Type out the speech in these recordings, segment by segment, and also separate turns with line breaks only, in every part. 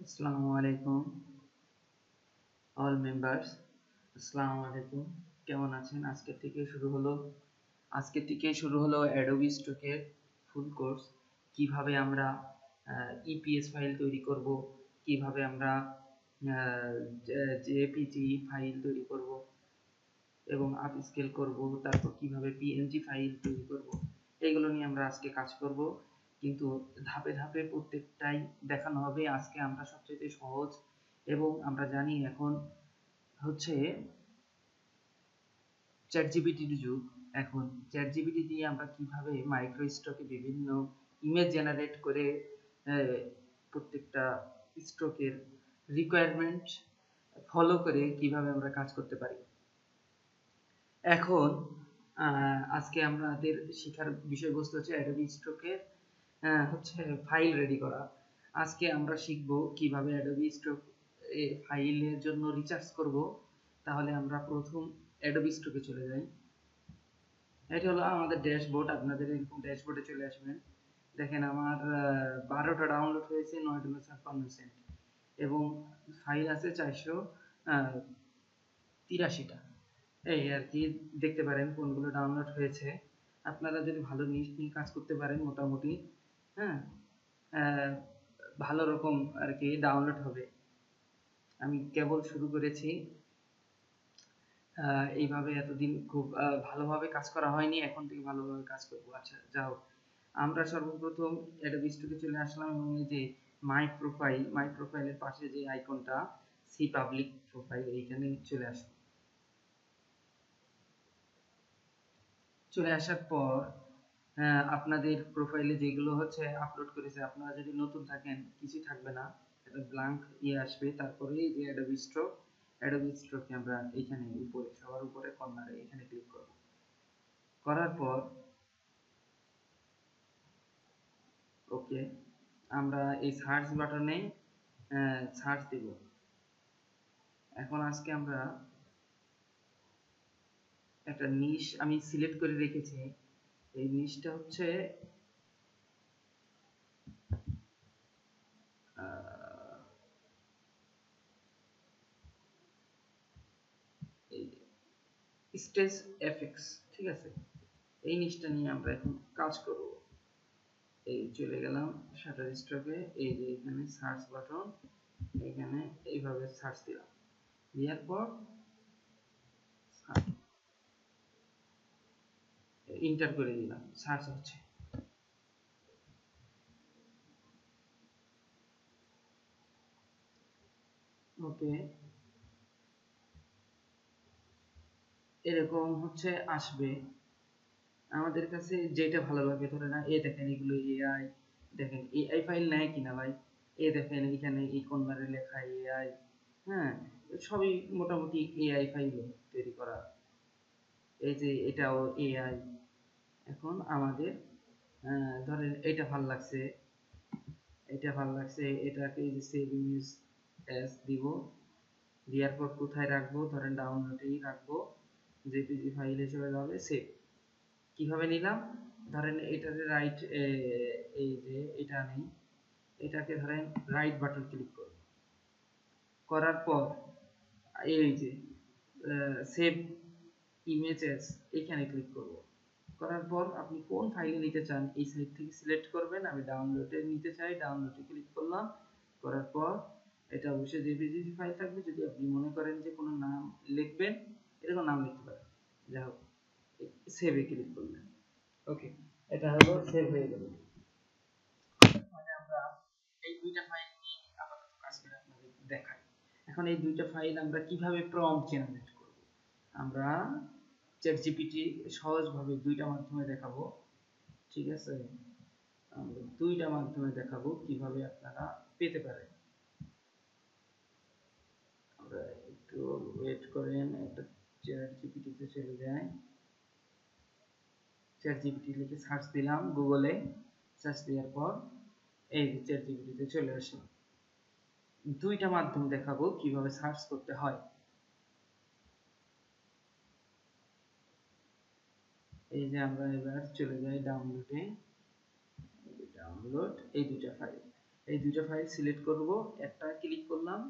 আসসালামু আলাইকুম all members. আসসালামু আলাইকুম, কেমন আছেন? আজকে থেকে শুরু হলো অ্যাডোবি স্টকের ফুল কোর্স। কিভাবে আমরা ইপিএস ফাইল তৈরি করব, কিভাবে আমরা জেপিজি ফাইল তৈরি করব এবং আপস্কেল করব, তারপর কিভাবে পিএনজি ফাইল তৈরি করব, এগুলো নিয়ে আমরা আজকে কাজ করব। কিন্তু ধাপে ধাপে প্রত্যেকটাই দেখানো হবে। আজকে আমরা সবচেয়ে সহজ এবং আমরা জানি এখন হচ্ছে চ্যাটজিপিটির যুগ। এখন চ্যাটজিপিটি দিয়ে আমরা কিভাবে মাইক্রো স্টকে বিভিন্ন ইমেজ জেনারেট করে প্রত্যেকটা স্ট্রোকের রিকোয়ারমেন্ট ফলো করে কিভাবে আমরা কাজ করতে পারি। এখন আজকে আমাদের শেখার বিষয়বস্তু হচ্ছে অ্যাডোবি স্টকের হচ্ছে ফাইল রেডি করা। আজকে আমরা শিখব কিভাবে অ্যাডোবি স্টক ফাইলের জন্য রিসার্চ করব। তাহলে আমরা প্রথম অ্যাডোবি স্টকে চলে যাই। এটা হলো আমাদের ড্যাশবোর্ড। আপনাদের এরকম ড্যাশবোর্ডে চলে আসবেন। দেখেন আমার 12টা ডাউনলোড হয়েছে, $9.56 এবং ফাইল আছে 483টা। এই আর কি, দেখতে পারেন কোনগুলো ডাউনলোড হয়েছে। আপনারা যদি ভালো নিশ নিয়ে কাজ করতে পারেন মোটামুটি, হ্যাঁ, ভালো রকম আর কি ডাউনলোড হবে। আমি কেবল শুরু করেছি, এইভাবে এতদিন খুব ভালোভাবে কাজ করা হয়নি, এখন থেকে ভালোভাবে কাজ করবো। আচ্ছা যাও, আমরা সর্বপ্রথম অ্যাডোবি স্টুডিও চলে আসলাম এবং এই যে মাই প্রোফাইলের পাশে যে আইকনটা সি পাবলিক প্রোফাইল, এইখানে চলে আসবো। চলে আসার পর আপনাদের প্রোফাইলে যেগুলো হচ্ছে আপলোড করেছে, আপনারা যদি নতুন থাকেন কিছু থাকবে না, একটা ব্ল্যাঙ্ক আসবে। তারপরে এই যে অ্যাডোবি স্ট্রোকে আমরা এইখানে উপরে সবার উপরে কর্নারে এখানে ক্লিক করব। করার পর ওকে, আমরা এই সার্চ বাটনে সার্চ দেব। এখন আজকে আমরা একটা নিশ আমি সিলেক্ট করে রেখেছি। এই নিশটা হচ্ছে স্টেজ এফএক্স, ঠিক আছে? এই নিশটা নিয়ে আমরা এখন কাজ করব। এই চলে গেলাম শাটার স্টকে, এই যে এখানে সার্চ বাটন, এখানে এইভাবে সার্চ দিলাম, দেওয়ার পর ইন্টার করে দিলাম, সার্চ হচ্ছে। ওকে, এরকম হচ্ছে আসবে। আমাদের কাছে যেটা ভালো লাগে, ধরে না, দেখেন এগুলো এআই, দেখেন এআই ফাইল নেয় কিনা ভাই। দেখেন এখানে এই কর্নারে লেখা এআই, হ্যাঁ, সবই মোটামুটি এআই ফাইল তৈরি করা। এই যে এটাও এআই। এখন আমাদের ধরেন এটা ভাল লাগছে, এটাকে যে সেভ ইমেজ অ্যাজ দিব, দেওয়ার পর কোথায় রাখবো, ধরেন ডাউনলোডেই রাখবো, জেপিজি ফাইল হিসেবে যাবে, সেভ। কিভাবে নিলাম, ধরেন এটাতে রাইট, এই যে এটা নেই, এটাকে ধরেন রাইট বাটন ক্লিক করব। করার পর এই যে সেভ ইমেজেস, এখানে ক্লিক করব। করার পর আপনি কোন ফাইলে নিতে চান এই সাইড থেকে সিলেক্ট করবেন। আমি ডাউনলোডে নিতে চাই, ডাউনলোডে ক্লিক করলাম। করার পর এটা অবশ্যই জেপিজি ফাইল থাকবে। যদি আপনি মনে করেন যে কোনো নাম লিখবেন, এরকম নাম লিখতে পারেন, যাই হোক, সেভে ক্লিক করলেন। ওকে, এটা হলো সেভ হয়ে গেল। মানে আমরা এই দুইটা ফাইল নিয়ে আপাতত কাজ করে আপনাদের দেখাই। এখন এই দুইটা ফাইল আমরা কিভাবে প্রম্পট জেনারেট করব, আমরা চ্যাটজিপিটি সহজভাবে দুইটা মাধ্যমে দেখাবো, ঠিক আছে? আমরা দুইটা মাধ্যমে দেখাবো কিভাবে আপনারা পেতে পারেন। আমরা একটু ওয়েট করেন, একটা চ্যাটজিপিটিতে চলে যায়। চ্যাটজিপিটি লিখে সার্চ দিলাম গুগলে, সার্চ দেওয়ার পর এই যে চ্যাটজিপিটিতে চলে আসলাম। দুইটা মাধ্যম দেখাবো কিভাবে সার্চ করতে হয়। এই যে আমরা এবার চলে যাই ডাউনলোডে, ডাউনলোড এই দুইটা ফাইল। এই দুইটা ফাইল সিলেক্ট করব, একটা ক্লিক করলাম,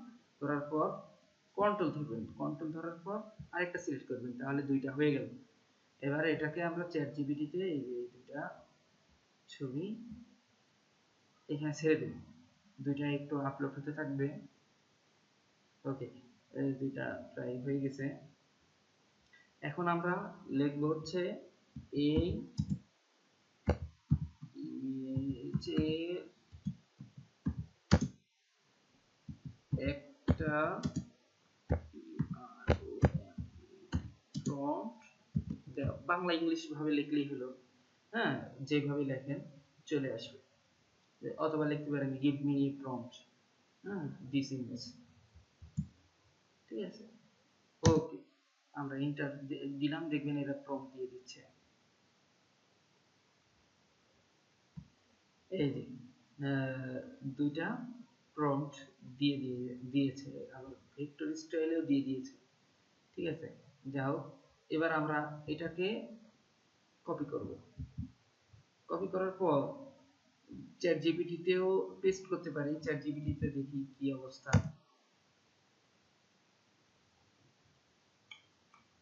করার পর কন্ট্রোল ধরবেন, কন্ট্রোল ধরার পর আরেকটা সিলেক্ট করবেন, তাহলে দুইটা হয়ে গেল। এবার এটাকে আমরা চ্যাট জিপিটিতে এই যে দুইটা ছবি এখানে ছেড়ে দেব, দুইটা একটু আপলোড হতে থাকবে। ওকে, এই দুইটা প্রায় হয়ে গেছে। এখন আমরা লিখব হচ্ছে এই ইমেজের একটা প্রম্পট, বাংলা ইংলিশ ভাবে লিখলেই হলো, হ্যাঁ, যেভাবে লেখেন চলে আসবে। অথবা লিখতে পারেন গিভ মি এ প্রম্পট, হ্যাঁ, দিস ইমেজ। ঠিক আছে, ওকে, আমরা এন্টার দিলাম, দেখবেন এরা প্রম্পট দিয়ে দিচ্ছে। এই যে দুইটা প্রম্পট দিয়েছে, আবার ভেক্টর স্টাইলেও দিয়ে দিয়েছে। ঠিক আছে, যাও এবার আমরা এটাকে কপি করব। কপি করার পর চ্যাট জিপিটিতেও পেস্ট করতে পারি, চ্যাট জিপিটিতে দেখি কি অবস্থা।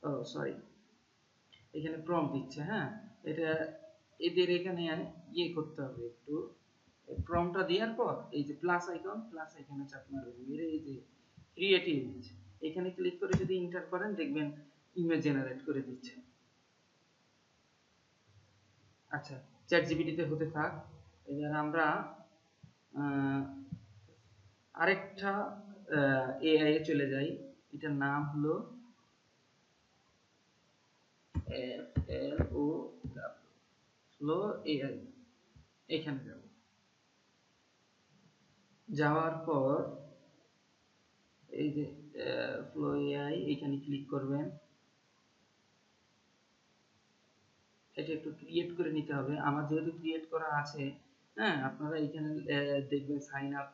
ও সরি, এখানে প্রম্পট দিচ্ছে, হ্যাঁ, এটা এদের এখানে ইয়ে করতে হবে একটু, প্রম্পটটা দেওয়ার পর এই যে প্লাস আইকন, প্লাস আইকনে চাপ মারবেন, মেরে এই যে ক্রিয়েট ইমেজ এখানে ক্লিক করে যদি এন্টার করেন দেখবেন ইমেজ জেনারেট করে দিচ্ছে। আচ্ছা, চ্যাট জিপিটিতে হতে থাক। এবার আমরা আরেকটা এআই এ চলে যাই, এটার নাম হলো FLO ফ্লো এআই। এখানে যাব, যাওয়ার পর এই যে ফ্লো এআই এখানে ক্লিক করবেন। এটা একটু ক্রিয়েট করে নিতে হবে, আমার যেহেতু ক্রিয়েট করা আছে, হ্যাঁ, আপনারা এখানে দেখবেন সাইন আপ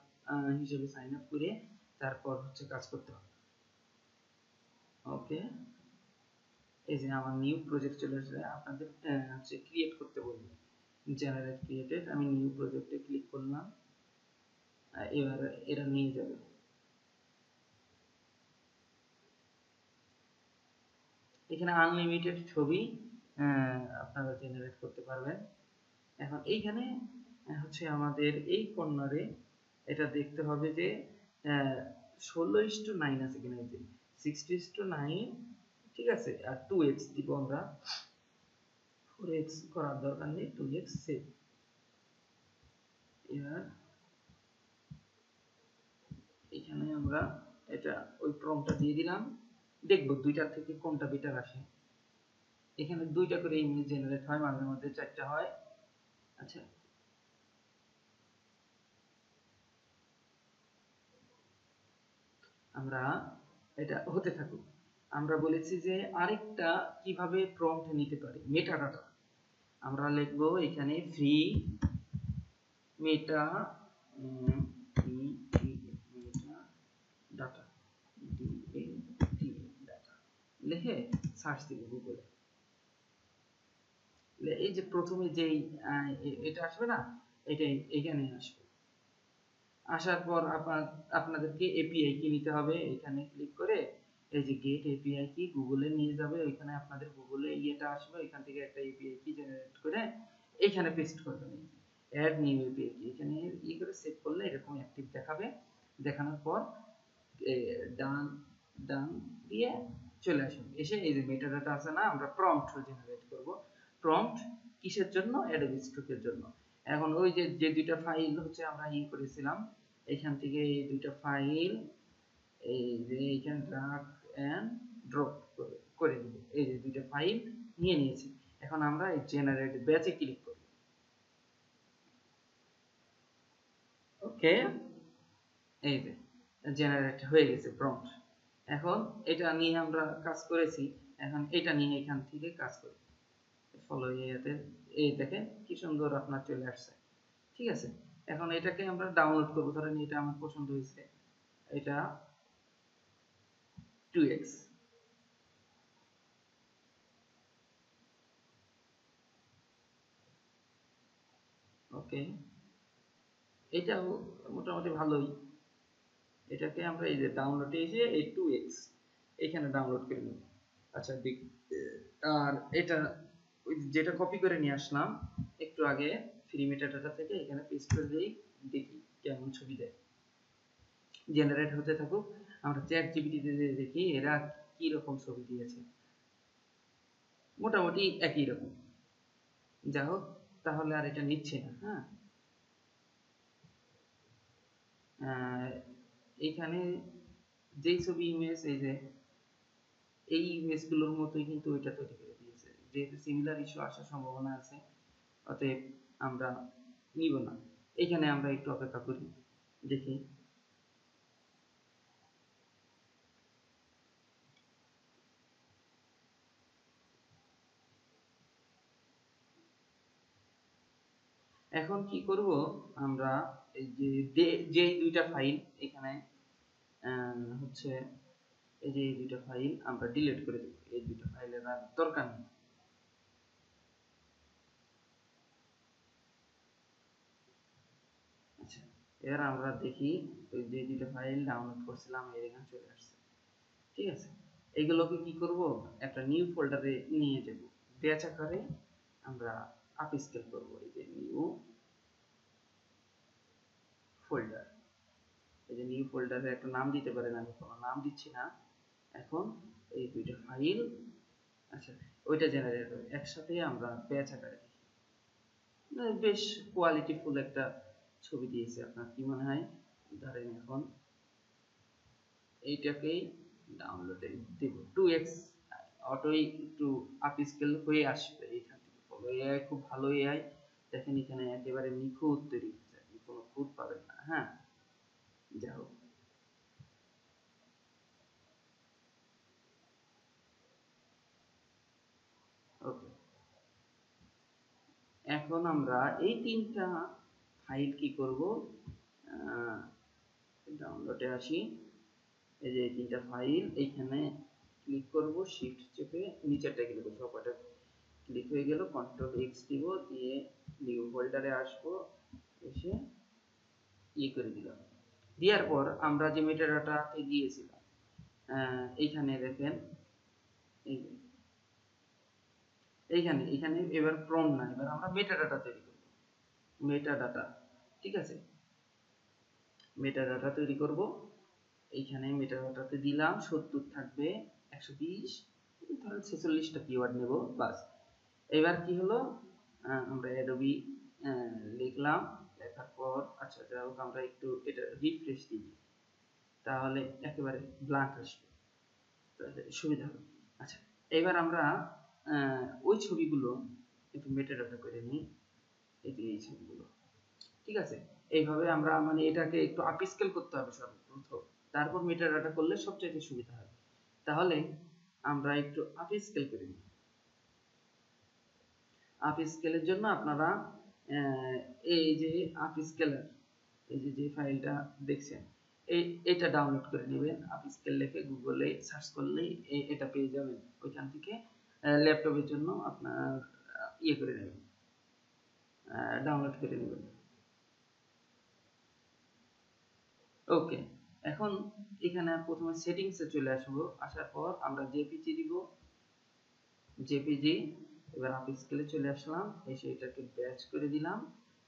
হিসেবে সাইন আপ করে তারপর হচ্ছে কাজ করতে হবে। ওকে, এই যে আমার নিউ প্রজেক্ট চলে আসছে, আপনাদের হচ্ছে ক্রিয়েট করতে বলবে, জেনারেট ক্রিয়েটেড, আমি নিউ প্রজেক্টে ক্লিক করলাম, এবার এটা নিয়ে যাবে। এখানে আনলিমিটেড ছবি আপনারা জেনারেট করতে পারবেন। এখন এইখানে হচ্ছে আমাদের এই কর্নারে এটা দেখতে হবে যে 16:9 আছে কিনা, এই যে 60:9, ঠিক আছে, আর 2x দিব আমরা, 4x করার দরকার নেই, 2x সেভ। এবার এখানে আমরা এটা ওই প্রম্পটটা দিয়ে দিলাম, দেখবো দুইটার থেকে কোনটা বেটার আসে। এখানে দুইটা করে ইমেজ জেনারেট হয়, মাঝে মধ্যে চারটা হয়। আচ্ছা, আমরা এটা হতে থাকুক। আমরা বলেছি যে আরেকটা কিভাবে প্রম্পট নিতে পারি, মেটা ডাটা। আমরা লিখবো এখানে ফ্রি মেটা ডাটা, ডাটা লিখে সার্চ দিব গুগলে। এই যে প্রথমে যেই এটা আসবে না, এটাই এখানে আসবে। আসার পর আপনাদেরকে এপিআই কি নিতে হবে, এখানে ক্লিক করে এই যে গেট এপিআই কি গুগলে নিয়ে যাবে, ওইখানে আপনাদের গুগলে ইয়েটা আসবে, এখান থেকে একটা এপিআই কি জেনারেট করে এখানে পেস্ট করবেন, অ্যাড নিউ এপিআই কি এখানে ই করে সেভ করলে এরকম অ্যাক্টিভ দেখাবে। দেখানোর পর ডান ডান দিয়ে চলে আসবে, এসে এই যে মেটা ডাটা আছে না, আমরা প্রম্পট জেনারেট করব। প্রম্পট কিসের জন্য? অ্যাডোবি স্টকের জন্য। এখন ওই যে যে দুইটা ফাইল হচ্ছে আমরা ই করেছিলাম, এখান থেকে এই দুইটা ফাইল এই যে এখানে ড্রাগ এন্ড ড্রপ করে দিব, এই যে দুইটা ফাইল নিয়ে নিয়েছি। এখন আমরা এই জেনারেট ব্যাচে ক্লিক করি। ওকে, এই যে জেনারেট হয়ে গেছে প্রম্পট। এখন এটা নিয়ে আমরা কাজ করেছি, এখন এটা নিয়ে এখান থেকে কাজ করি। ফলো ইয়াতে এই দেখেন কি সুন্দর আপনার চলে আসছে। ঠিক আছে, এখন এটাকে আমরা ডাউনলোড করব, ধরেন এটা আমার পছন্দ হয়েছে, এটা 2x। ওকে, এটাও মোটামুটি ভালোই। এটাকে আমরা এই যে ডাউনলোডে এসে এই 2x এখানে ডাউনলোড করে নেব। আচ্ছা আর এটা ওই যেটা কপি করে নিয়ে আসলাম একটু আগে ফ্রি মেটাডাটা থেকে, এখানে পেস্ট করে দিই, দেখি কেমন ছবি দেয়। জেনারেট হতে থাকুক, আমরা চ্যাট জিপিটিতে দেখি এরা কি রকম ছবি দিয়েছে। মোটামুটি একই রকম। যা হোক, তাহলে আর এটা নিচ্ছে না। হ্যাঁ, এইখানে যেই ছবি ইমেজ, এই যে এই ইমেজগুলোর মতোই কিন্তু ওইটা তৈরি করে দিয়েছে। যেহেতু সিমিলার ইস্যু আসার সম্ভাবনা আছে, অতএব আমরা নিব না। এখানে আমরা একটু অপেক্ষা করি, দেখি। এখন কি করব আমরা, এই যে দুইটা ফাইল এখানে হচ্ছে, এই যে এই দুইটা ফাইল আমরা ডিলিট করে দেব। এই দুইটা ফাইলের আর দরকার নেই। আচ্ছা, এবার আমরা দেখি ওই যে দুইটা ফাইল ডাউনলোড করছিলাম এর এখানে চলে আসছে। ঠিক আছে, এগুলোকে কি করব, একটা নিউ ফোল্ডারে নিয়ে যাব। ব্যাচ আকারে আমরা আপস্কেল করব। এই যে নিউ ফোল্ডার, এই যে নিউ ফোল্ডারে একটা নাম দিতে পারেন, আমি কোনো নাম দিচ্ছি না এখন। এই দুইটা ফাইল, আচ্ছা ওইটা জেনারেট হবে একসাথে, আমরা ব্যাচ আকারে বেশ কোয়ালিটিফুল একটা ছবি দিয়েছে। আপনার কি মনে হয়? ধরেন এখন এইটাকেই ডাউনলোডে দিব, 2x অটোই একটু আপস্কেল হয়ে আসবে এখান থেকে। ফলো এআই খুব ভালো এআই, দেখেন এখানে একেবারে নিখুঁত তৈরি হচ্ছে, আপনি কোনো খুঁত পাবেন না। হ্যাঁ, যা হোক, ওকে। এখন আমরা এই তিনটা ফাইল কি করব, ডাউনলোডে আসি। এই যে এই তিনটা ফাইল এইখানে ক্লিক করব, শিফট চেপে নিচেরটা ক্লিক করব, সবকটা ক্লিক হয়ে গেল, কন্ট্রোল এক্স দিব, দিয়ে নিউ ফোল্ডারে আসবো, এসে করে দিলাম। দেওয়ার পর আমরা যে মেটাডাটাতে গিয়েছিলাম, এইখানে দেখেন, এইখানে এইখানে এবার প্রম না, এবার আমরা মেটাডাটা তৈরি করব। মেটাডাটা, ঠিক আছে, মেটাডাটা তৈরি করব। এইখানে মেটাডাটাতে দিলাম 70 থাকবে, 120, ধরেন 46টা কিওয়ার্ড নেব, বাস। এবার কি হলো, আমরা অ্যাডোবি লিখলাম, লেখার পর আচ্ছা যাই হোক, আমরা একটু এটা রিফ্রেশ দিই, তাহলে একেবারে ব্ল্যাঙ্ক আসবে, তাহলে সুবিধা হবে। আচ্ছা, এবার আমরা ওই ছবিগুলো একটু মেটাডাটা করে নিই, এই ছবিগুলো। ঠিক আছে, এইভাবে আমরা মানে এটাকে একটু আপস্কেল করতে হবে সর্বপ্রথম, তারপর মেটাডাটা করলে সবচেয়ে সুবিধা হয়। তাহলে আমরা একটু আপস্কেল করে নিই। আপস্কেলের জন্য আপনারা এই যে আপস্কেলার, এই যে ফাইলটা দেখছেন, এটা ডাউনলোড করে নেবেন। আপস্কেল লিখে গুগলে সার্চ করলেই এটা পেয়ে যাবেন। ওইখান থেকে ল্যাপটপের জন্য আপনার করে নেবেন, ডাউনলোড করে নেবেন। ওকে, এখন এখানে প্রথমে সেটিংসে চলে আসবো, আসার পর আমরা জেপিজি দিব, জেপিজি। এবার আপস্কেলে চলে আসলাম, এসে এটাকে ব্যাচ করে দিলাম।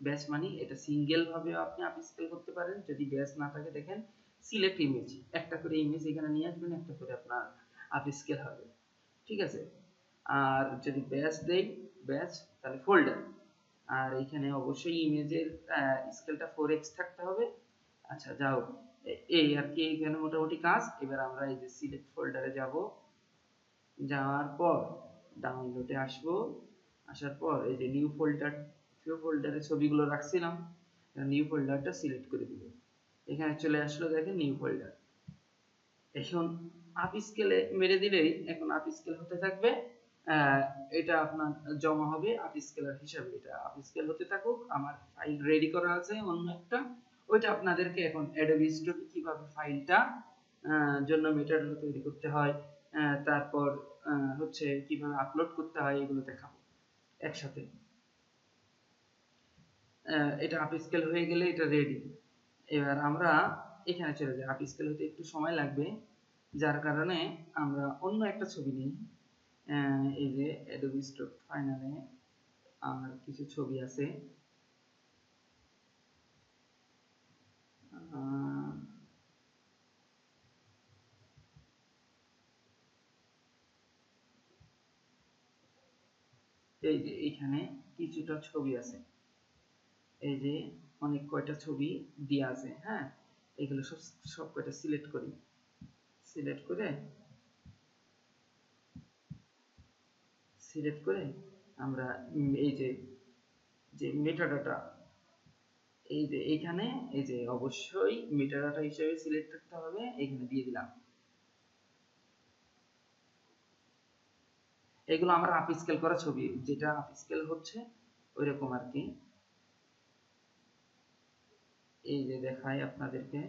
ব্যাচ মানে এটা সিঙ্গেল ভাবে আপনি আপস্কেল করতে পারেন, যদি ব্যাচ না থাকে দেখেন সিলেক্ট ইমেজ, একটা করে ইমেজ এখানে নিয়ে আসবেন, একটা করে আপনার আপস্কেল হবে। ঠিক আছে, আর যদি ব্যাচ দেই, ব্যাচ তাহলে ফোল্ডার, আর এখানে অবশ্যই ইমেজের স্কেলটা 4x থাকতে হবে। আচ্ছা যাও, এই আর কি, এখানে মোটামুটি কাজ। এবার আমরা এই যে সিলেক্ট ফোল্ডারে যাব, যাওয়ার পর ডাউনলোডে আসব, আসার পর এই যে নিউ ফোল্ডারে ছবিগুলো রাখছিলাম, নিউ ফোল্ডারটা সিলেক্ট করে দিব। এখানে চলে আসলো, দেখেন নিউ ফোল্ডার। এখন আপ স্কেলে মেরে দিলেই এখন আপ স্কেল হতে থাকবে, এটা আপনার জমা হবে আপ স্কেলার হিসাবে। এটা আপ স্কেল হতে থাকুক, আমার ফাইল রেডি করা আছে অন্য একটা, ওইটা আপনাদেরকে এখন অ্যাডোবি স্টোরে কিভাবে ফাইলটা জন্য মেটাডাটা তৈরি করতে হয়, তারপর হচ্ছে কিভাবে আপলোড করতে হয়, এগুলো দেখাবো একসাথে। এটা আপ স্কেল হয়ে গেলে এটা রেডি। এবার আমরা এখানে চলে যাই। আপ স্কেল হতে একটু সময় লাগবে, যার কারণে আমরা অন্য একটা ছবি নিই। এই যে অ্যাডোবি স্টক ফাইনালে আমার কিছু ছবি আছে। এই যে এইখানে কিছুটা ছবি আছে, এই যে অনেক কয়টা ছবি দেওয়া আছে। হ্যাঁ, এগুলো সব কয়টা সিলেক্ট করি। সিলেক্ট করে আমরা এই যে মেটাডাটা, এই যে এইখানে এই যে অবশ্যই মেটাডাটা হিসেবে সিলেক্ট করতে হবে, এখানে দিয়ে দিলাম। এগুলো আমার আপ স্কেল করা ছবি, যেটা আপ স্কেল হচ্ছে ওইরকম আর কি। এই যে দেখাই আপনাদেরকে,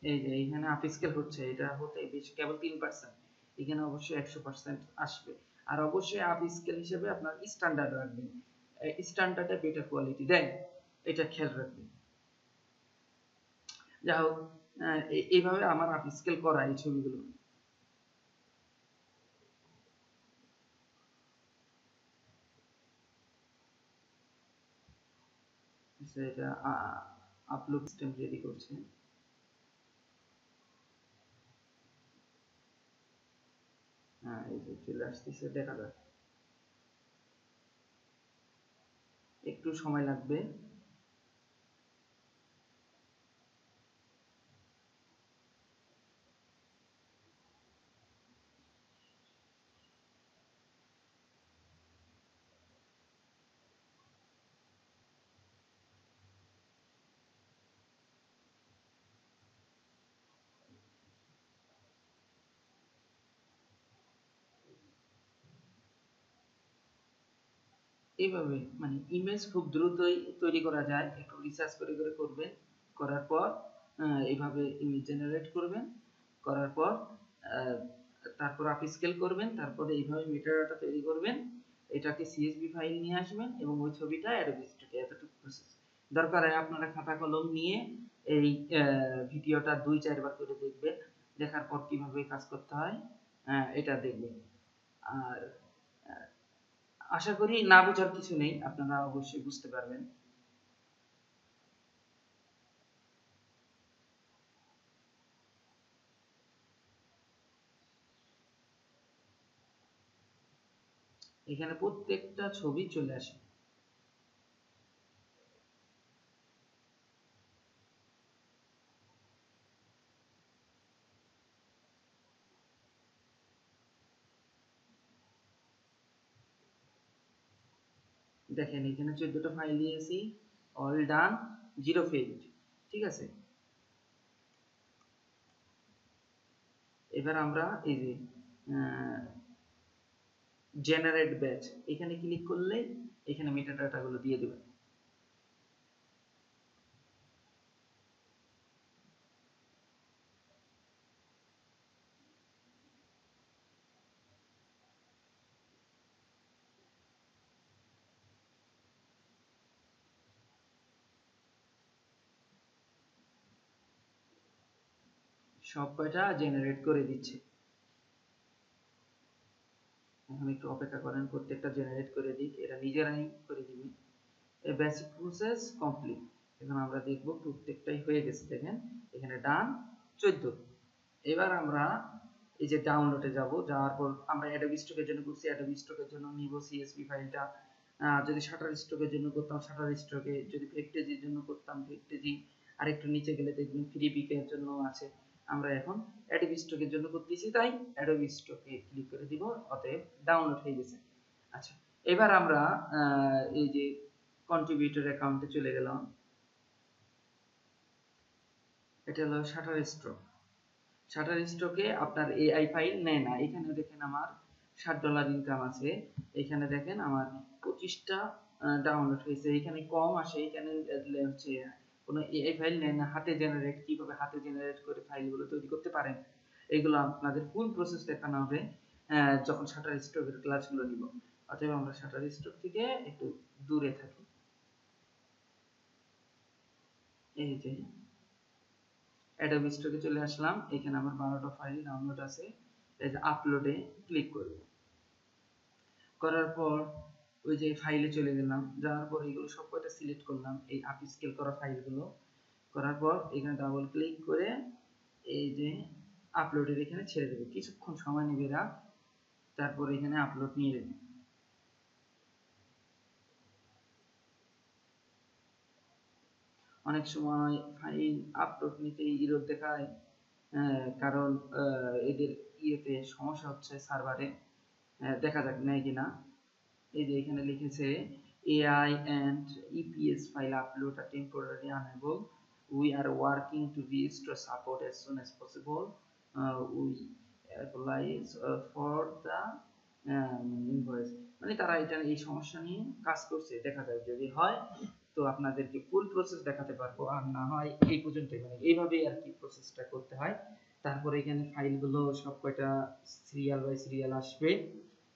এই যে এইখানে আপ স্কেল হচ্ছে, এটা হতে বেশি কেবল 3%, এখানে অবশ্যই 100% আসবে। আর অবশ্যই আপ স্কেল হিসেবে আপনার স্ট্যান্ডার্ড রাখবেন, স্ট্যান্ডার্ডে বেটার কোয়ালিটি দেয়, এটা খেয়াল রাখবেন। যাই হোক, এইভাবে আমার আপ স্কেল করা এই ছবিগুলো। এটা আপলোড সিস্টেম রেডি করছে। হ্যাঁ, এই যে চলে আসতেছে, দেখা যাক, একটু সময় লাগবে। এইভাবে মানে ইমেজ খুব দ্রুতই তৈরি করা যায়, একটু রিসার্চ করে করবেন। করার পর এইভাবে ইমেজ জেনারেট করবেন, করার পর তারপর আপ স্কেল করবেন, তারপরে এইভাবে মেটাডাটা তৈরি করবেন, এটাকে সিএসভি ফাইল নিয়ে আসবেন এবং ওই ছবিটা অ্যাডোবি স্টুডিও, এতটুকু প্রসেস। দরকার হয় আপনারা খাতা কলম নিয়ে এই ভিডিওটা 2-4 বার করে দেখবেন, দেখার পর কিভাবে কাজ করতে হয় এটা দেখবেন। আর আশা করি না বোঝার কিছু নেই, আপনারা অবশ্যই বুঝতে পারবেন। এখানে প্রত্যেকটা ছবি চলে আসে। দেখেন এখানে 14টা ফাইল দিয়েছি, অল ডান, 0 ফেইল্ড, ঠিক আছে। এবার আমরা এই যে জেনারেট ব্যাচ, এখানে ক্লিক করলে এখানে মেটাডাটা গুলো দিয়ে দেবে। সব কয়টা জেনারেট করে দিচ্ছে। এখন একটু অপেক্ষা করেন, প্রত্যেকটা জেনারেট করে দিক, এরা নিজেরাই করে দিবে। এই বেসিক প্রসেস কমপ্লিট। এখন আমরা দেখব প্রত্যেকটাই হয়ে গেছে। দেখেন এখানে ডান 14। এবার আমরা এই যে ডাউনলোডে যাব, যাওয়ার পর আমরা অ্যাডোবি স্টকের জন্য করছি, অ্যাডোবি স্টকের জন্য নিব সিএসভি ফাইলটা। যদি শাটার স্টকের জন্য করতাম শাটার স্টকে, যদি ভেক্টেজির জন্য করতাম ভেক্টেজি, আর একটু নিচে গেলে দেখবেন ফ্রি পিকের জন্য আছে। আমরা এখন অ্যাডোবি স্টকের জন্য করতেছি, তাই অ্যাডোবি স্টকে ক্লিক করে দিব, অতএব ডাউনলোড হয়ে গেছে। আচ্ছা, এবার আমরা এই যে কন্ট্রিবিউটর অ্যাকাউন্টে চলে গেলাম। এটা হলো শাটার স্টক। শাটার স্টকে আপনার এআই ফাইল নেয় না। এখানে দেখেন আমার $60 ইনকাম আছে, এখানে দেখেন আমার 25টা ডাউনলোড হয়েছে। এখানে কম আসে, এখানে হচ্ছে কোনো এআই ফাইল নেয় না। হাতে জেনারেট, কিভাবে হাতে জেনারেট করে ফাইলগুলো তৈরি করতে পারেন, এগুলো আপনাদের ফুল প্রসেস দেখানো হবে যখন শাটার স্টকের ক্লাসগুলো নিব। অতএব আমরা শাটার স্টক থেকে একটু দূরে থাকি। এই যে অ্যাডোবি স্টোরে চলে আসলাম, এখানে আমার 12টা ফাইল ডাউনলোড আছে। এই যে আপলোডে ক্লিক করব, করার পর ওই যে ফাইলে চলে গেলাম, যাওয়ার পর এগুলো সব কয়টা সিলেক্ট করলাম, এই আপ স্কেল করা ফাইলগুলো করার পর এখানে ডাবল ক্লিক করে এই যে আপলোডের এখানে ছেড়ে দেবো, কিছুক্ষণ সময় নেবে এরা, তারপর এখানে আপলোড নিয়ে নেবে। অনেক সময় ফাইল আপলোড নিতে ইরর দেখায়, কারণ এদের ইয়েতে সমস্যা হচ্ছে সার্ভারে, দেখা যাক নেয় কিনা। এই যে এখানে লিখেছে AI and EPS file upload are temporarily unable. We are working to restore support as soon as possible. We apologize for the invoice. মানে তারা এটা এই সমস্যা নিয়ে কাজ করছে, দেখা যায় যদি হয় তো আপনাদেরকে ফুল প্রসেস দেখাতে পারবো, আর না হয় এই পর্যন্তই, মানে এইভাবেই আর কি প্রসেসটা করতে হয়। তারপরে এখানে ফাইলগুলো সব কয়টা সিরিয়াল বাই সিরিয়াল আসবে,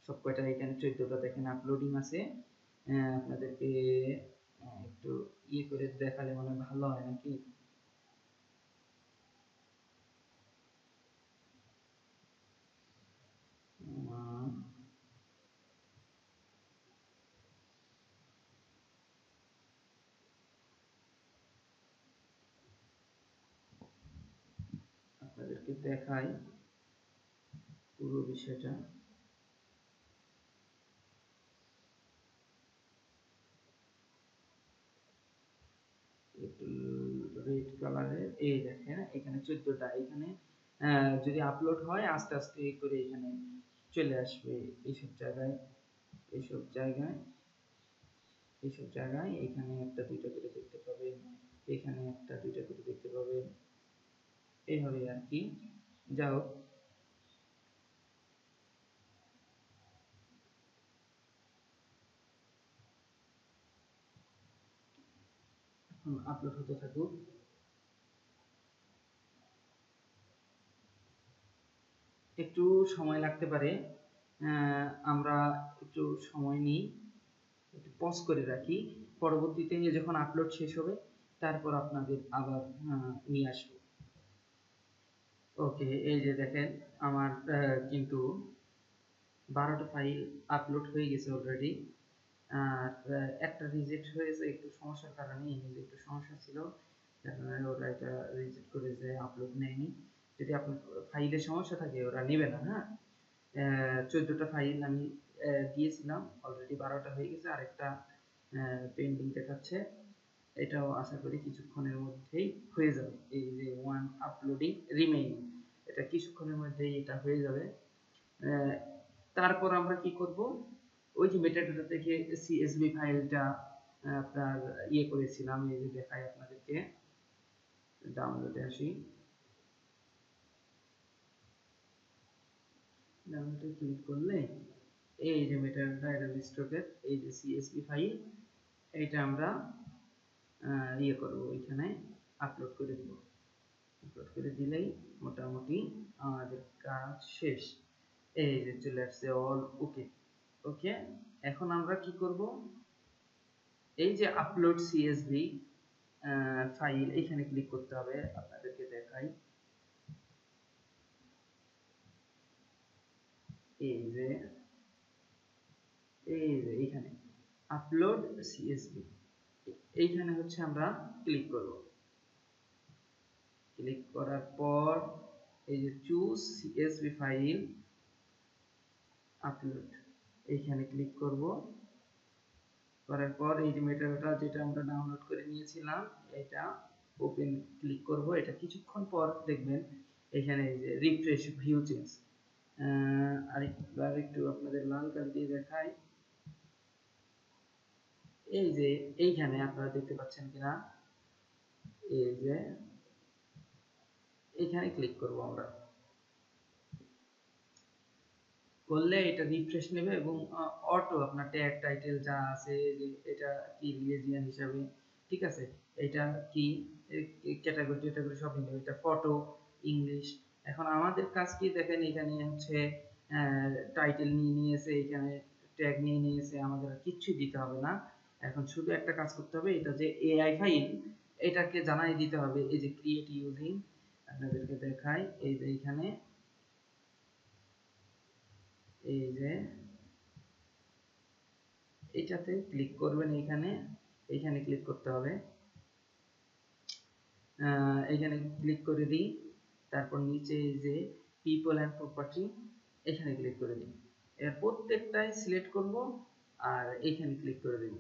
সব কয়টা এখানে 14টা দেখেন আপলোডিং আছে। আপনাদেরকে একটু ইয়ে করে দেখালে মনে হয় ভালো হয় নাকি। আপনাদেরকে দেখাই পুরো বিষয়টা। একটু রেড কালারের, এই দেখেন এখানে 14টা, এখানে যদি আপলোড হয় আস্তে আস্তে করে এখানে চলে আসবে এইসব জায়গায়, এইসব জায়গায়, এইসব জায়গায় এখানে একটা দুইটা করে দেখতে পাবেন, এখানে একটা দুইটা করে দেখতে পাবেন, এইভাবে আর কি। যা হোক, আপলোড হতে থাকুক। একটু সময় লাগতে পারে, আমরা একটু সময় নিই, একটু পজ করে রাখি, পরবর্তীতে যখন আপলোড শেষ হবে তারপর আপনাদের আবার নিয়ে আসবো। ওকে, এই যে দেখেন আমার কিন্তু 12টা ফাইল আপলোড হয়ে গেছে অলরেডি। আর একটা রিজেক্ট হয়েছে একটু সমস্যার কারণে, ইমেজে একটু সমস্যা ছিল, যার কারণে ওরা এটা রিজেক্ট করেছে, আপলোড নেয়নি। যদি আপনার ফাইলে সমস্যা থাকে ওরা নেবে না। হ্যাঁ, 14টা ফাইল আমি দিয়েছিলাম, অলরেডি 12টা হয়ে গেছে, আরেকটা পেন্ডিং দেখাচ্ছে। এটাও আশা করি কিছুক্ষণের মধ্যেই হয়ে যাবে। এই যে ওয়ান আপলোডিং রিমেইনিং, এটা কিছুক্ষণের মধ্যেই এটা হয়ে যাবে। তারপর আমরা কি করব, ওই যে মেটাডাটা থেকে CSV ফাইলটা আপনার ইয়ে করেছিলাম, এই যে দেখাই আপনাদেরকে, ডাউনলোডে আসি, ডাউনলোডে ক্লিক করলে এই যে মেটাডাটা অ্যাডোবি স্টকের এই যে CSV ফাইল, এইটা আমরা ইয়ে করব, ওইখানে আপলোড করে দেব। আপলোড করে দিলেই মোটামুটি আমাদের কাজ শেষ। এই যে চলে আসছে অল ওকে। ওকে, এখন আমরা কি করব, এই যে আপলোড CSV ফাইল, এখানে ক্লিক করতে হবে, আপনাদেরকে দেখাই। এই যে এইখানে আপলোড CSV, এইখানে হচ্ছে আমরা ক্লিক করব। ক্লিক করার পর এই যে চুজ CSV ফাইল আপলোড, এইখানে ক্লিক করব। করার পর এই যে মেটাডাটা যেটা আমরা ডাউনলোড করে নিয়েছিলাম, এটা ওপেন ক্লিক করব। এটা কিছুক্ষণ পর দেখবেন এখানে এই যে রিফ্রেশ ভিউ চেঞ্জ, আরেকবার একটু আপনাদের লাল কালি দিয়ে দেখাই। এই যে এইখানে আপনারা দেখতে পাচ্ছেন কিনা, এই যে এইখানে ক্লিক করব আমরা, করলে এটা রিফ্রেশ নেবে এবং অটো আপনার ট্যাগ টাইটেল যা আছে, যে এটা কি রিলিজিয়ান হিসাবে, ঠিক আছে, এটা কি ক্যাটাগরি ট্যাটাগরি সব নেবে, এটা ফটো ইংলিশ। এখন আমাদের কাজ কি দেখেন, এখানে হচ্ছে টাইটেল নিয়ে নিয়েছে, এখানে ট্যাগ নিয়ে নিয়েছে, আমাদের আর কিচ্ছু দিতে হবে না। এখন শুধু একটা কাজ করতে হবে, এটা যে এআই ফাইল এটাকে জানাই দিতে হবে এই যে ক্রিয়েট ইউজিং, আপনাদেরকে দেখাই এই যে এখানে এই যে এটাতে ক্লিক করবেন, এইখানে ক্লিক করতে হবে, এইখানে ক্লিক করে দিই, তারপর নিচে এই যে পিপল অ্যান্ড প্রপার্টি এখানে ক্লিক করে দিই, এর প্রত্যেকটাই সিলেক্ট করব আর এইখানে ক্লিক করে দেব,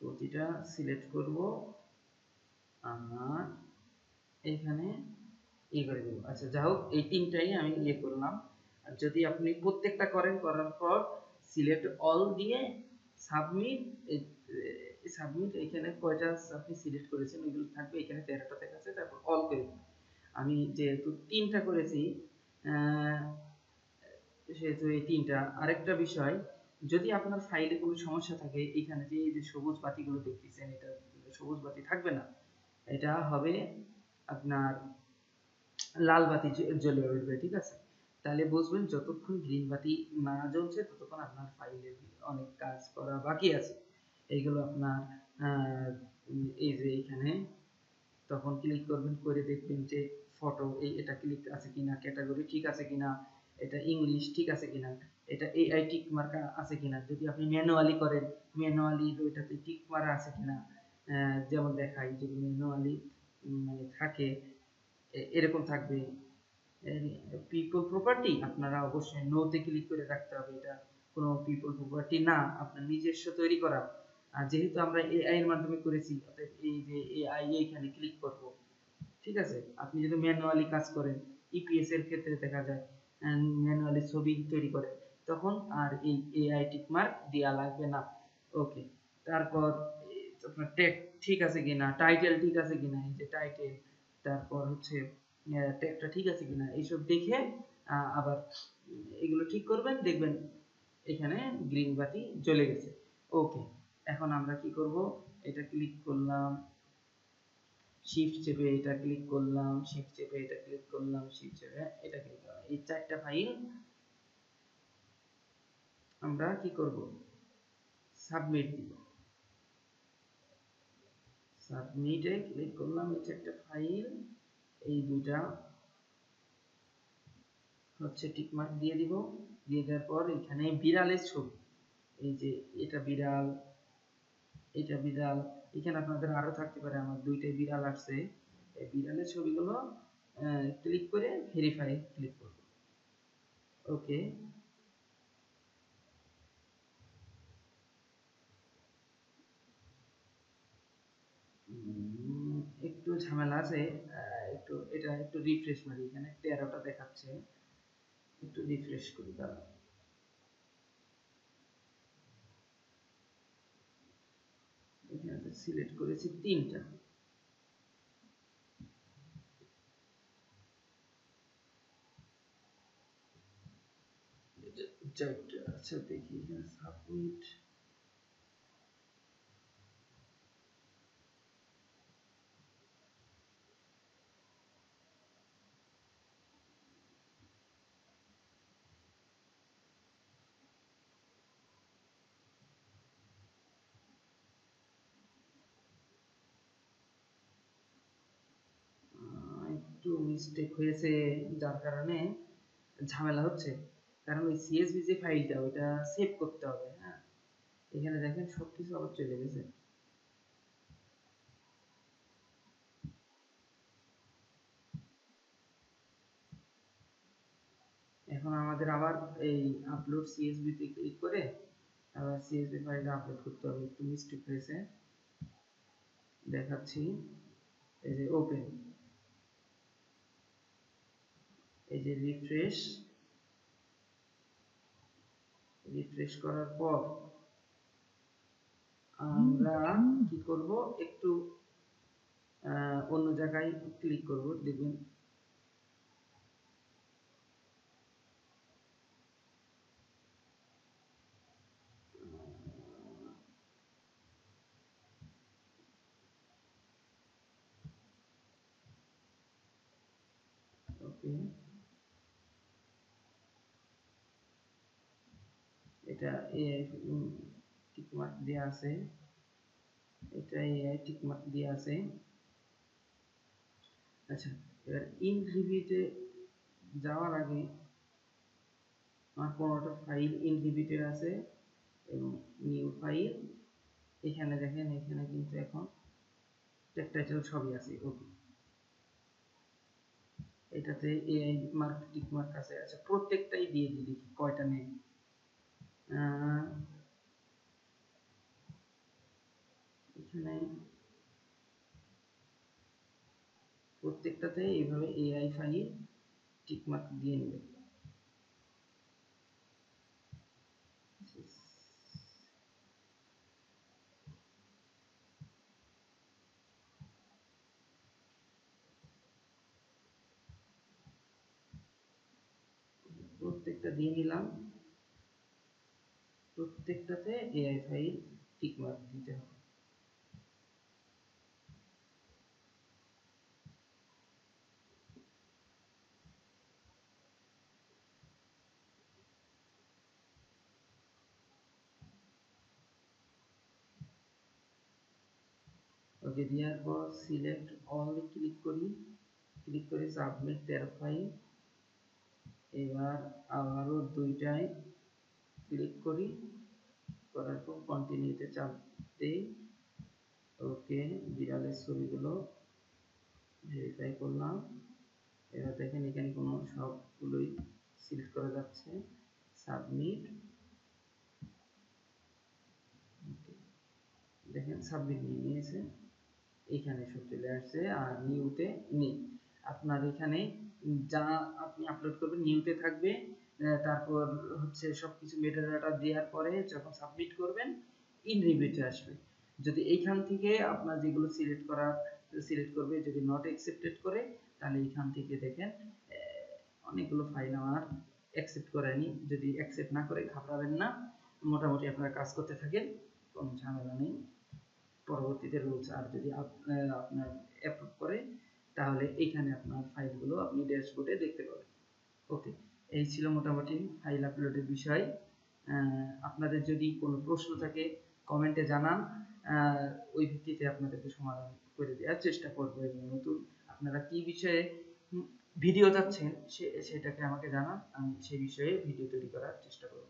প্রতিটা সিলেক্ট করব আর এইখানে করে দেব। আচ্ছা যা হোক এই তিনটাই আমি করলাম। আর যদি আপনি প্রত্যেকটা করেন, করার পর সিলেক্ট অল দিয়ে সাবমিট, সাবমিট এখানে কয়টা আপনি সিলেক্ট করেছেন ওইগুলো থাকবে, এখানে 13টা দেখাচ্ছে, তারপর অল করে দিন। আমি যেহেতু 3টা করেছি সেহেতু এই 3টা। আরেকটা বিষয়, যদি আপনার ফাইলে কোনো সমস্যা থাকে, এখানে যে এই যে সবুজ বাতিগুলো দেখতেছেন এটা সবুজ বাতি থাকবে না, এটা হবে আপনার লাল বাতি জ্বলে উঠবে, ঠিক আছে? তাহলে বুঝবেন যতক্ষণ গ্রিন বাতি না জ্বলছে ততক্ষণ আপনার ফাইলের অনেক কাজ করা বাকি আছে। এইগুলো আপনার এই যে এখানে তখন ক্লিক করবেন, করে দেখবেন যে ফটো এটা ক্লিক আছে কিনা, ক্যাটাগরি ঠিক আছে কিনা, এটা ইংলিশ ঠিক আছে কিনা, এটা এআই টিক মার্কা আছে কিনা, যদি আপনি ম্যানুয়ালি করেন ম্যানুয়ালি ওইটাতে টিক মারা আছে কিনা, যেমন দেখাই যদি ম্যানুয়ালি মানে থাকে এরকম থাকবে। পিপল প্রপার্টি আপনারা অবশ্যই নোতে ক্লিক করে রাখতে হবে, এটা কোনো পিপল প্রপার্টি না, আপনার নিজস্ব তৈরি করা। আর যেহেতু আমরা এআই এর মাধ্যমে করেছি, অতএব এই যে এআই এখানে ক্লিক করব, ঠিক আছে? আপনি যদি ম্যানুয়ালি কাজ করেন, ইপিএস এর ক্ষেত্রে দেখা যায় ম্যানুয়ালি ছবি তৈরি করে, তখন আর এই এআই টিক মার্ক দেওয়া লাগবে না। ওকে, তারপর আপনার ট্যাগ ঠিক আছে কিনা, টাইটেল ঠিক আছে কিনা, এই যে টাইটেল, তারপর হচ্ছে ট্যাগটা ঠিক আছে কিনা, এইসব দেখে আবার এগুলো ঠিক করবেন, দেখবেন এখানে গ্রিন বাতি জ্বলে গেছে। ওকে, এখন আমরা কি করব, এটা ক্লিক করলাম, শিফট চেপে এটা ক্লিক করলাম, শিফট চেপে এটা ক্লিক করলাম, শিফট চেপে এটা ক্লিক করলাম, এই 4টা ফাইল আমরা কি করব, সাবমিট দিব। সাবমিটে ক্লিক করলাম, এই 4টা ফাইল, এই দুইটা হচ্ছে টিক মার্ক দিয়ে দিব, দিয়ে দেওয়ার পর এখানে বিড়ালের ছবি, এই যে এটা বিড়াল, এটা বিড়াল, এখানে আপনাদের আরো থাকতে পারে, আমার 2টাই বিড়াল আসছে, এই বিড়ালের ছবিগুলো ক্লিক করে ভেরিফাই ক্লিক করব। ওকে, একটু ঝামেলা আছে, একটু এটা একটু রিফ্রেশ মারি, এখানে 13টা দেখাচ্ছে, একটু রিফ্রেশ করি দাঁড়া, এখানে সিলেক্ট করেছি 3টা, আচ্ছা দেখি এখানে সাবমিট, একটু মিস্টেক হয়েছে যার কারণে ঝামেলা হচ্ছে, কারণ ওই সিএসভি যে ফাইলটা ওটা সেভ করতে হবে, হ্যাঁ? এখানে দেখেন সবকিছু আবার চলে গেছে। এখন আমাদের আবার এই আপলোড সিএসভি তে ক্লিক করে আবার সিএসভি ফাইলটা আপলোড করতে হবে, একটু মিস্টেক হয়েছে, দেখাচ্ছি, এই যে ওপেন, এই যে রিফ্রেশ, রিফ্রেশ করার পর আমরা কি করব, একটু অন্য জায়গায় ক্লিক করব, দেখবেন ওকে, এটা এআই টিক মার্ক দেওয়া আছে, এটা এআই টিক মার্ক দেওয়া আছে। আচ্ছা, এবার ইনহিবিটে যাওয়ার আগে আমার 15টা ফাইল ইনহিবিটে আছে এবং নিউ ফাইল, এখানে দেখেন এখানে কিন্তু এখন ট্যাগ টাইটেল সবই আছে। ওকে, এটাতে এআই মার্ক টিক মার্ক আছে। আচ্ছা, প্রত্যেকটাই দিয়ে দিই, দেখি কয়টা নেই। এখানে প্রত্যেকটাতে এইভাবে এআই ফাইল টিক মার্ক দিয়ে নেবে। প্রত্যেকটা দিয়ে নিলাম, প্রত্যেকটাতে এআই ফাইল টিক মার্ক দিতে হবে। ওকে, দেওয়ার পর সিলেক্ট অল ক্লিক করি, ক্লিক করে সাবমিট 13 ফাইল। এবার আবারও দুইটায় ক্লিক করি, করার পর কন্টিনিউতে চাপ দেই। ওকে, বিড়ালের ছবিগুলো ভেরিফাই করলাম। এবার দেখেন এখানে কোনো সবগুলোই সিলেক্ট করা যাচ্ছে, সাবমিট। দেখেন সাবমিট নিয়ে নিয়েছে, এখানে সব চলে আসছে, আর নিউতে নেই। আপনার এখানে যা আপনি আপলোড করবেন নিউতে থাকবে, তারপর হচ্ছে সবকিছু মেটাডাটা দেওয়ার পরে যখন সাবমিট করবেন ইনহিবিটে আসবে। যদি এইখান থেকে আপনার যেগুলো সিলেক্ট করবে, যদি নট অ্যাকসেপ্টেড করে তাহলে এইখান থেকে দেখেন অনেকগুলো ফাইল আমার অ্যাকসেপ্ট করেনি। যদি অ্যাকসেপ্ট না করে ঘাবড়াবেন না, মোটামুটি আপনারা কাজ করতে থাকেন, কোনো ঝামেলা নেই। পরবর্তীতে রুলস আর যদি আপনার অ্যাপ্রুভ করে তাহলে এইখানে আপনার ফাইলগুলো আপনি ড্যাশবোর্ডে দেখতে পাবেন। ওকে, এই ছিল মোটামুটি ফাইল আপলোডের বিষয়। আপনাদের যদি কোনো প্রশ্ন থাকে কমেন্টে জানান, ওই ভিত্তিতে আপনাদেরকে সমাধান করে দেওয়ার চেষ্টা করব। এবং নতুন আপনারা কি বিষয়ে ভিডিও চাচ্ছেন সেটাকে আমাকে জানান, আমি সেই বিষয়ে ভিডিও তৈরি করার চেষ্টা করব।